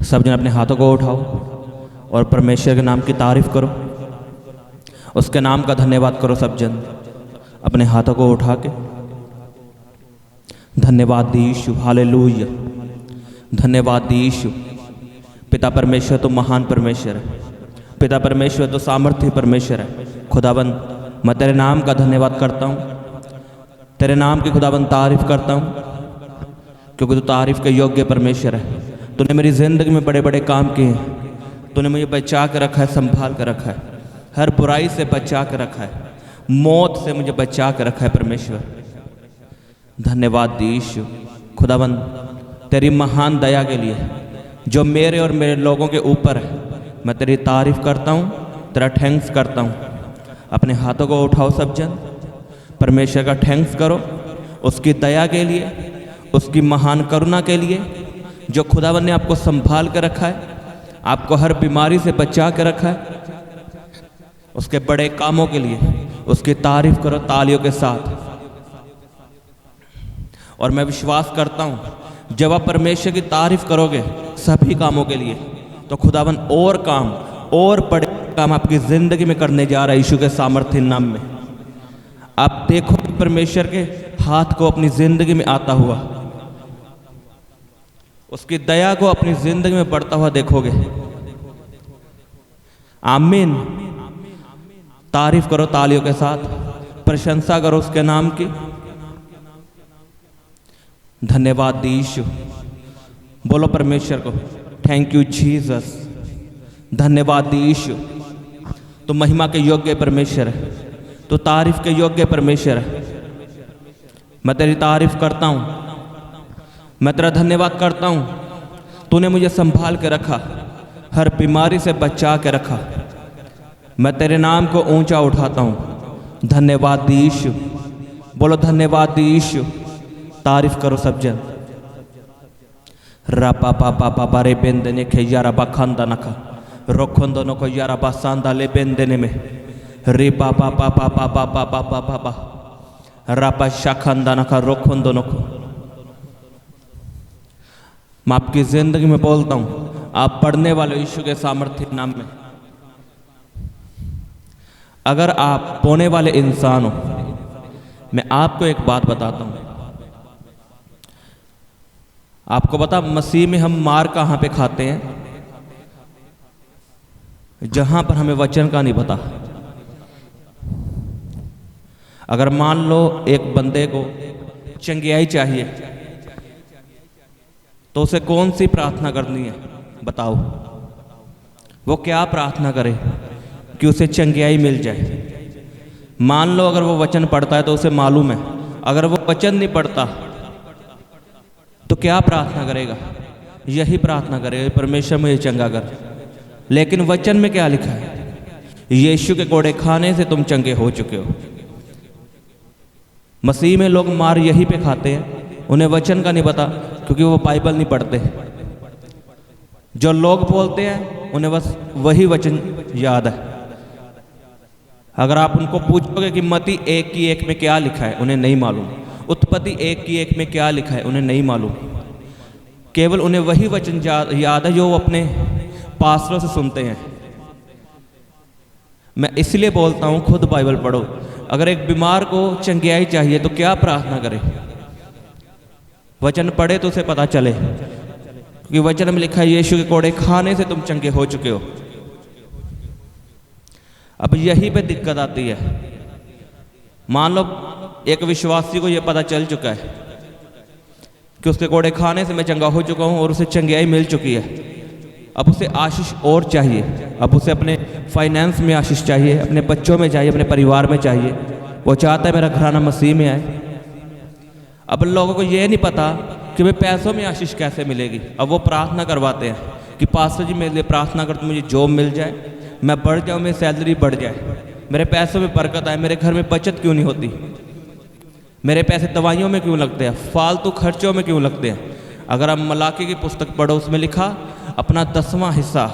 सब जन अपने हाथों को उठाओ और परमेश्वर के नाम की तारीफ करो, उसके नाम का धन्यवाद करो। सब जन अपने हाथों को उठा के धन्यवाद यीशु, हालेलुया, धन्यवाद यीशु। पिता परमेश्वर तो महान परमेश्वर है, पिता परमेश्वर तो सामर्थ्य परमेश्वर है। खुदाबंद मैं तेरे नाम का धन्यवाद करता हूँ, तेरे नाम की खुदाबंद तारीफ करता हूँ, क्योंकि तू तारीफ के योग्य परमेश्वर है। तूने मेरी ज़िंदगी में बड़े बड़े काम किए हैं, तूने मुझे बचा के रखा है, संभाल कर रखा है, हर बुराई से बचा के रखा है, मौत से मुझे बचा के रखा है परमेश्वर। धन्यवाद यीशु। खुदाबंद तेरी महान दया के लिए जो मेरे और मेरे लोगों के ऊपर है, मैं तेरी तारीफ करता हूँ, तेरा थैंक्स करता हूँ। अपने हाथों को उठाओ सब जन, परमेश्वर का थैंक्स करो उसकी दया के लिए, उसकी महान करुणा के लिए, जो खुदावन ने आपको संभाल कर रखा है, आपको हर बीमारी से बचा कर रखा है, उसके बड़े कामों के लिए उसकी तारीफ करो तालियों के साथ। और मैं विश्वास करता हूँ जब आप परमेश्वर की तारीफ करोगे सभी कामों के लिए, तो खुदावन और काम और बड़े काम आपकी ज़िंदगी में करने जा रहा है यीशु के सामर्थ्य नाम में। आप देखो परमेश्वर के हाथ को अपनी ज़िंदगी में आता हुआ, उसकी दया को अपनी ज़िंदगी में बढ़ता हुआ देखोगे। आमीन। तारीफ करो तालियों के साथ, प्रशंसा करो उसके नाम की। धन्यवाद यीशु। बोलो परमेश्वर को थैंक यू जीसस। धन्यवाद यीशु। तो महिमा के योग्य परमेश्वर है, तो तारीफ के योग्य परमेश्वर है। मैं तेरी तारीफ करता हूँ, मैं तेरा धन्यवाद करता हूँ। तूने मुझे संभाल के रखा, हर बीमारी से बचा के रखा। मैं तेरे नाम को ऊंचा उठाता हूँ। धन्यवाद यीशु। बोलो धन्यवाद यीशु। तारीफ करो सब जन। रपा पापा पापा रे बेंदने के यारा बखंदा नखा रोखंदो नको यारा बसांदा ले बेंदने में रे पापा पापा पापा पापा पापा पापा रपा शाखंदा नखा रोखंदो नको। मैं आपकी जिंदगी में बोलता हूं, आप पढ़ने वाले यीशु के सामर्थ्य नाम में, अगर आप पोने वाले इंसान हो, मैं आपको एक बात बताता हूं। आपको पता मसीह में हम मार कहां पे खाते हैं? जहां पर हमें वचन का नहीं पता। अगर मान लो एक बंदे को चंगियाई चाहिए, तो उसे कौन सी प्रार्थना करनी है बताओ? वो क्या प्रार्थना करे कि उसे चंगियाई मिल जाए? मान लो अगर वो वचन पढ़ता है तो उसे मालूम है, अगर वो वचन नहीं पढ़ता तो क्या प्रार्थना करेगा? यही प्रार्थना करेगा, परमेश्वर मुझे चंगा कर। लेकिन वचन में क्या लिखा है? यीशु के कोड़े खाने से तुम चंगे हो चुके हो। मसीह में लोग मार यही पे खाते हैं, उन्हें वचन का नहीं पता, क्योंकि वो बाइबल नहीं पढ़ते। जो लोग बोलते हैं उन्हें बस वही वचन याद है। अगर आप उनको पूछोगे कि मत्ती 1:1 में क्या लिखा है, उन्हें नहीं मालूम। उत्पत्ति 1:1 में क्या लिखा है, उन्हें नहीं मालूम। केवल उन्हें वही वचन याद है जो वो अपने पास्टरों से सुनते हैं। मैं इसलिए बोलता हूँ खुद बाइबल पढ़ो। अगर एक बीमार को चंगियाई चाहिए तो क्या प्रार्थना करे? वचन पढ़े तो उसे पता चले, क्योंकि वचन में लिखा है यीशु के कोड़े खाने से तुम चंगे हो चुके हो। अब यहीं पे दिक्कत आती है। मान लो एक विश्वासी को यह पता चल चुका है कि उसके कोड़े खाने से मैं चंगा हो चुका हूं और उसे चंगियाई मिल चुकी है। अब उसे आशीष और चाहिए। अब उसे अपने फाइनेंस में आशीष चाहिए, अपने बच्चों में चाहिए, अपने परिवार में चाहिए। वो चाहता है मेरा घराना मसीह में आए। अब लोगों को ये नहीं पता कि भाई पैसों में आशीष कैसे मिलेगी। अब वो प्रार्थना करवाते हैं कि पास्टर जी मेरे लिए प्रार्थना कर, तो मुझे जॉब मिल जाए, मैं बढ़ जाऊँ, मेरी सैलरी बढ़ जाए, मेरे पैसों में बरकत आए। मेरे घर में बचत क्यों नहीं होती? मेरे पैसे दवाइयों में क्यों लगते हैं? फालतू खर्चों में क्यों लगते हैं? अगर आप मलाकी की पुस्तक पढ़ो, उसमें लिखा अपना 10वां हिस्सा,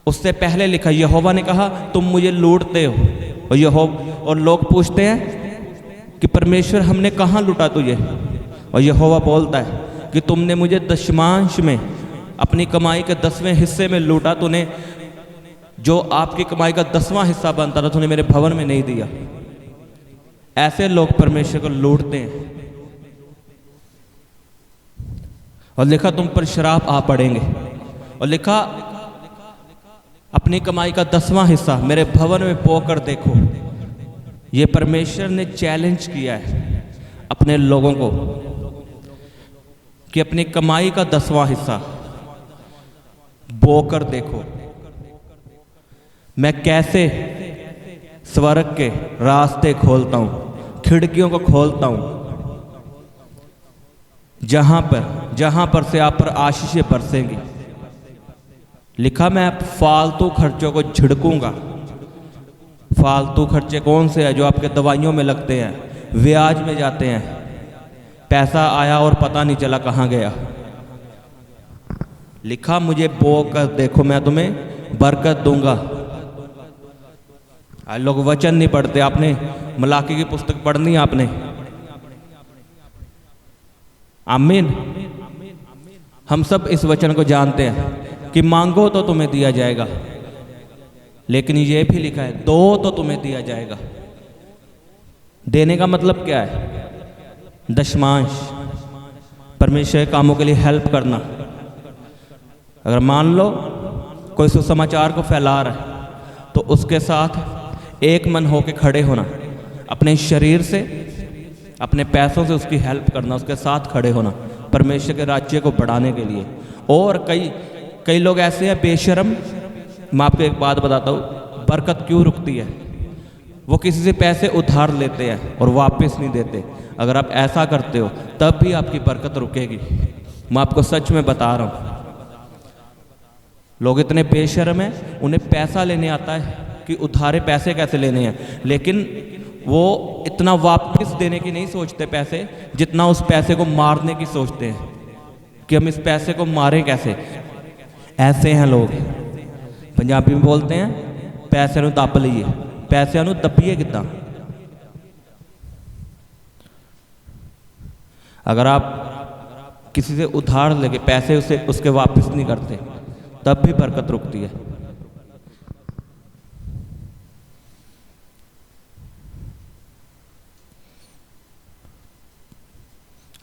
उससे पहले लिखा यहोवा ने कहा तुम मुझे लूटते हो। और लोग पूछते हैं कि परमेश्वर हमने कहाँ लूटा तुझे? और यहोवा बोलता है कि तुमने मुझे दशमांश में अपनी कमाई के 10वें हिस्से में लूटा, तूने जो आपकी कमाई का 10वां हिस्सा बनता था तूने मेरे भवन में नहीं दिया। ऐसे लोग परमेश्वर को लूटते हैं। और लिखा तुम पर श्राप आ पड़ेंगे। और लिखा अपनी कमाई का 10वां हिस्सा मेरे भवन में पोकर देखो। ये परमेश्वर ने चैलेंज किया है अपने लोगों को कि अपनी कमाई का 10वां हिस्सा बोकर देखो, मैं कैसे स्वर्ग के रास्ते खोलता हूं, खिड़कियों को खोलता हूं, जहां पर से आप पर आशीषें बरसेंगी। लिखा मैं फालतू खर्चों को झिड़कूंगा। फालतू खर्चे कौन से हैं? जो आपके दवाइयों में लगते हैं, ब्याज में जाते हैं, पैसा आया और पता नहीं चला कहाँ गया। लिखा मुझे बो कर देखो, मैं तुम्हें बरकत दूंगा। आज लोग वचन नहीं पढ़ते। आपने मलाकी की पुस्तक पढ़नी है आपने। आमीन। हम सब इस वचन को जानते हैं कि मांगो तो तुम्हें दिया जाएगा, लेकिन ये भी लिखा है दो तो तुम्हें दिया जाएगा। देने का मतलब क्या है? दशमांश, परमेश्वर के कामों के लिए हेल्प करना। अगर मान लो कोई सुसमाचार को फैला रहा है तो उसके साथ एक मन होकर खड़े होना, अपने शरीर से अपने पैसों से उसकी हेल्प करना, उसके साथ खड़े होना परमेश्वर के राज्य को बढ़ाने के लिए। और कई लोग ऐसे हैं बेशर्म। मैं आपको एक बात बताता हूँ, बरकत क्यों रुकती है? वो किसी से पैसे उधार लेते हैं और वापस नहीं देते। अगर आप ऐसा करते हो तब भी आपकी बरकत रुकेगी। मैं आपको सच में बता रहा हूँ। लोग इतने बेशर्म हैं, उन्हें पैसा लेने आता है कि उधारे पैसे कैसे लेने हैं, लेकिन वो इतना वापस देने की नहीं सोचते पैसे, जितना उस पैसे को मारने की सोचते हैं कि हम इस पैसे को मारें कैसे। ऐसे हैं लोग। पंजाबी में बोलते हैं पैसे नूं दब लईए। पैसे नूं दबीए कितना? अगर आप किसी से उधार लेके पैसे उसके वापस नहीं करते तब भी बरकत रुकती है।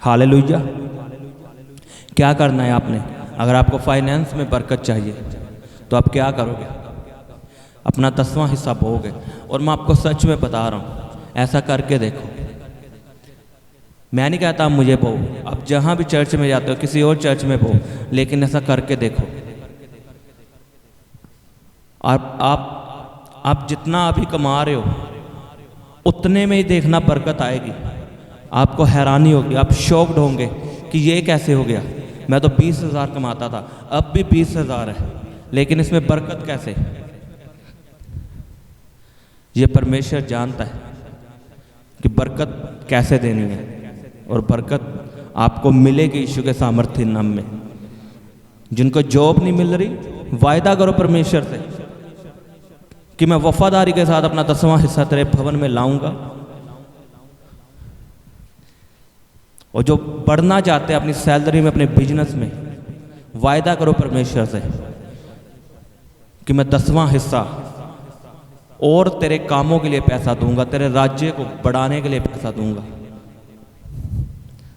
हालेलुया। क्या करना है आपने? अगर आपको फाइनेंस में बरकत चाहिए तो आप क्या करोगे? अपना 10वां हिस्सा बोओगे। और मैं आपको सच में बता रहा हूँ, ऐसा करके देखो। मैं नहीं कहता आप मुझे बो, आप जहाँ भी चर्च में जाते हो किसी और चर्च में बो, लेकिन ऐसा करके देखो। आप जितना अभी कमा रहे हो उतने में ही देखना बरकत आएगी। आपको हैरानी होगी, आप शॉक्ड होंगे कि ये कैसे हो गया। मैं तो 20,000 कमाता था, अब भी 20,000 है, लेकिन इसमें बरकत कैसे? ये परमेश्वर जानता है कि बरकत कैसे देनी है। और बरकत आपको मिलेगी यीशु के सामर्थ्य नाम में। जिनको जॉब नहीं मिल रही, वायदा करो परमेश्वर से कि मैं वफादारी के साथ अपना 10वां हिस्सा तेरे भवन में लाऊंगा। और जो बढ़ना चाहते हैं अपनी सैलरी में, अपने बिजनेस में, वायदा करो परमेश्वर से कि मैं 10वां हिस्सा और तेरे कामों के लिए पैसा दूंगा, तेरे राज्य को बढ़ाने के लिए पैसा दूंगा।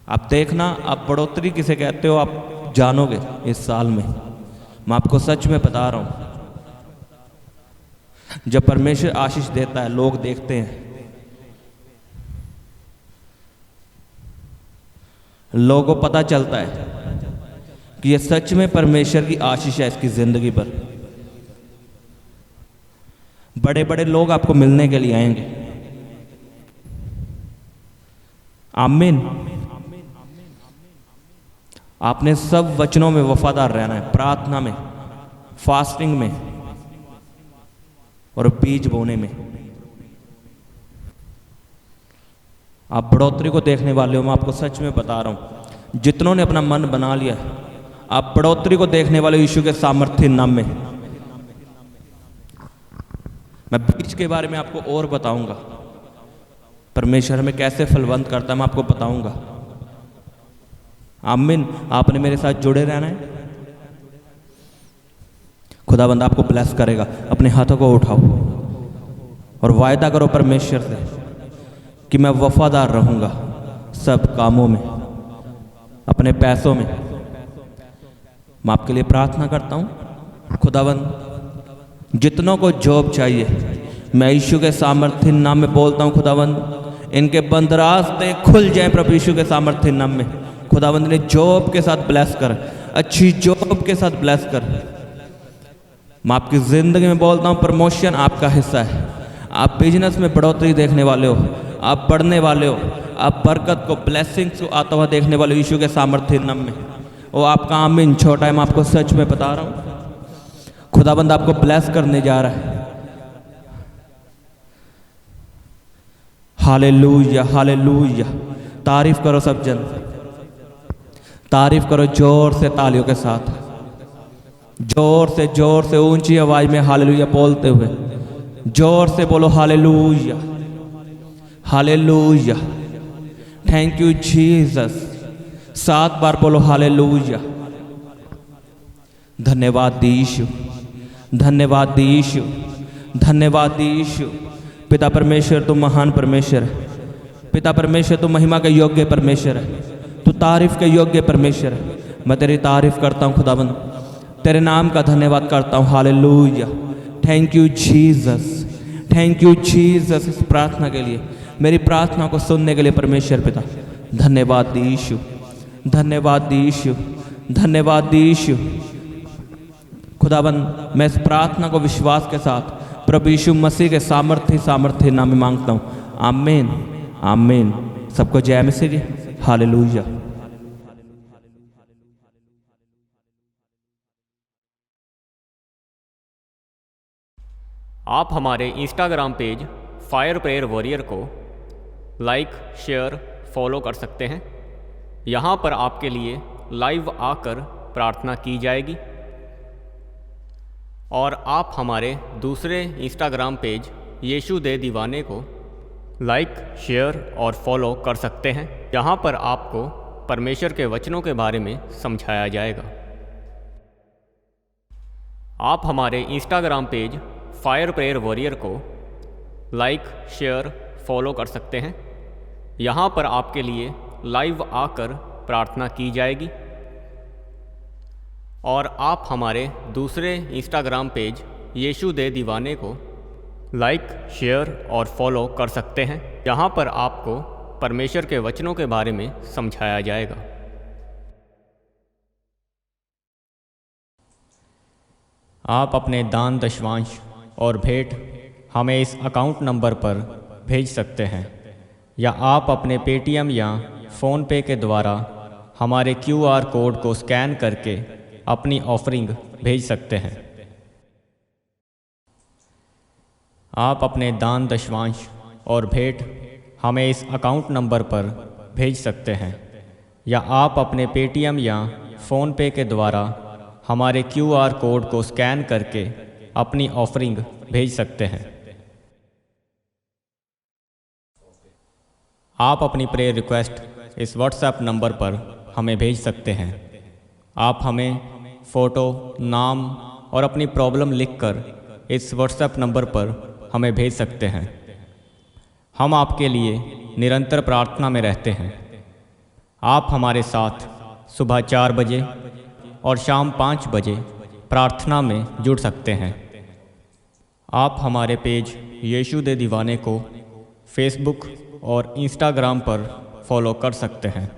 आप देखना, आप बढ़ोतरी किसे कहते हो आप जानोगे इस साल में। मैं आपको सच में बता रहा हूं, जब परमेश्वर आशीष देता है लोग देखते हैं, लोगों को पता चलता है कि ये सच में परमेश्वर की आशीष है इसकी जिंदगी पर। बड़े बड़े लोग आपको मिलने के लिए आएंगे। आमीन। आपने सब वचनों में वफादार रहना है, प्रार्थना में, फास्टिंग में और बीज बोने में। आप बढ़ोतरी को देखने वाले हो। मैं आपको सच में बता रहा हूं, जितनों ने अपना मन बना लिया, आप बढ़ोतरी को देखने वाले यीशु के सामर्थ्य नाम में। मैं बीज के बारे में आपको और बताऊंगा, परमेश्वर हमें कैसे फलवंत करता है मैं आपको बताऊंगा। आमीन। आपने मेरे साथ जुड़े रहना है। खुदाबंद आपको ब्लेस करेगा। अपने हाथों को उठाओ और वायदा करो परमेश्वर से कि मैं वफादार रहूँगा सब कामों में, अपने पैसों में। मैं आपके लिए प्रार्थना करता हूँ। खुदाबंद जितनों को जॉब चाहिए, मैं यीशु के सामर्थ्य नाम में बोलता हूँ खुदाबंद, इनके बंद रास्ते खुल जाएं प्रभु यीशु के सामर्थ्य नाम में। खुदाबंद ने जॉब के साथ ब्लेस कर, अच्छी जॉब के साथ ब्लेस कर। मैं आपकी ज़िंदगी में बोलता हूँ प्रमोशन आपका हिस्सा है। आप बिजनेस में बढ़ोतरी देखने वाले हो, आप बढ़ने वाले हो, आप बरकत को, ब्लेसिंग्स को आता हुआ देखने वाले हो यीशु के सामर्थ्य नाम में। वो आपका आमीन छोटा है, मैं आपको सच में बता रहा हूँ। खुदाबंद आपको ब्लेस करने जा रहा है। Hallelujah, hallelujah. तारीफ करो सब जन, तारीफ करो जोर से, तालियों के साथ, जोर से ऊंची आवाज में हालेलुया बोलते हुए जोर से बोलो hallelujah, hallelujah. Thank you Jesus. 7 बार बोलो हालेलुया। धन्यवाद यीशु, धन्यवाद यीशु, धन्यवाद यीशु। पिता परमेश्वर तू महान परमेश्वर है। पिता परमेश्वर तू महिमा के योग्य परमेश्वर है, तू तारीफ के योग्य परमेश्वर है। मैं तेरी तारीफ करता हूँ खुदाबंद, तेरे नाम का धन्यवाद करता हूँ। Hallelujah. Thank you Jesus, thank you Jesus. इस प्रार्थना के लिए, मेरी प्रार्थना को सुनने के लिए परमेश्वर पिता धन्यवाद यीशु, धन्यवाद यीशु, धन्यवाद यीशु। खुदाबंद मैं इस प्रार्थना को विश्वास के साथ प्रभु यीशु मसीह के सामर्थ्य नाम में मांगता हूँ। आमीन, आमीन। सबको जय मसीह जी। हालेलुया। आप हमारे Instagram page fire prayer warrior को लाइक, शेयर, फॉलो कर सकते हैं। यहाँ पर आपके लिए लाइव आकर प्रार्थना की जाएगी। और आप हमारे दूसरे इंस्टाग्राम पेज यीशु दे दीवाने को लाइक, शेयर और फॉलो कर सकते हैं। यहाँ पर आपको परमेश्वर के वचनों के बारे में समझाया जाएगा। आप हमारे Instagram page fire prayer warrior को लाइक, शेयर, फॉलो कर सकते हैं। यहाँ पर आपके लिए लाइव आकर प्रार्थना की जाएगी। और आप हमारे दूसरे इंस्टाग्राम पेज यीशु दे दीवाने को लाइक, शेयर और फॉलो कर सकते हैं। यहाँ पर आपको परमेश्वर के वचनों के बारे में समझाया जाएगा। आप अपने दान, दशवांश और भेंट हमें इस अकाउंट नंबर पर भेज सकते हैं, या आप अपने पेटीएम या फ़ोनपे के द्वारा हमारे QR कोड को स्कैन करके अपनी ऑफरिंग भेज सकते हैं। आप अपने दान, दशवांश और भेंट हमें इस अकाउंट नंबर पर भेज सकते हैं, या आप अपने पेटीएम या फ़ोनपे के द्वारा हमारे QR कोड को स्कैन करके अपनी ऑफरिंग भेज सकते हैं। आप अपनी प्रेयर रिक्वेस्ट इस व्हाट्सएप नंबर पर हमें भेज सकते हैं। आप हमें फ़ोटो, नाम और अपनी प्रॉब्लम लिखकर इस व्हाट्सएप नंबर पर हमें भेज सकते हैं। हम आपके लिए निरंतर प्रार्थना में रहते हैं। आप हमारे साथ सुबह 4 बजे और शाम 5 बजे प्रार्थना में जुड़ सकते हैं। आप हमारे पेज यीशु दे दीवाने को फेसबुक और इंस्टाग्राम पर फॉलो कर सकते हैं।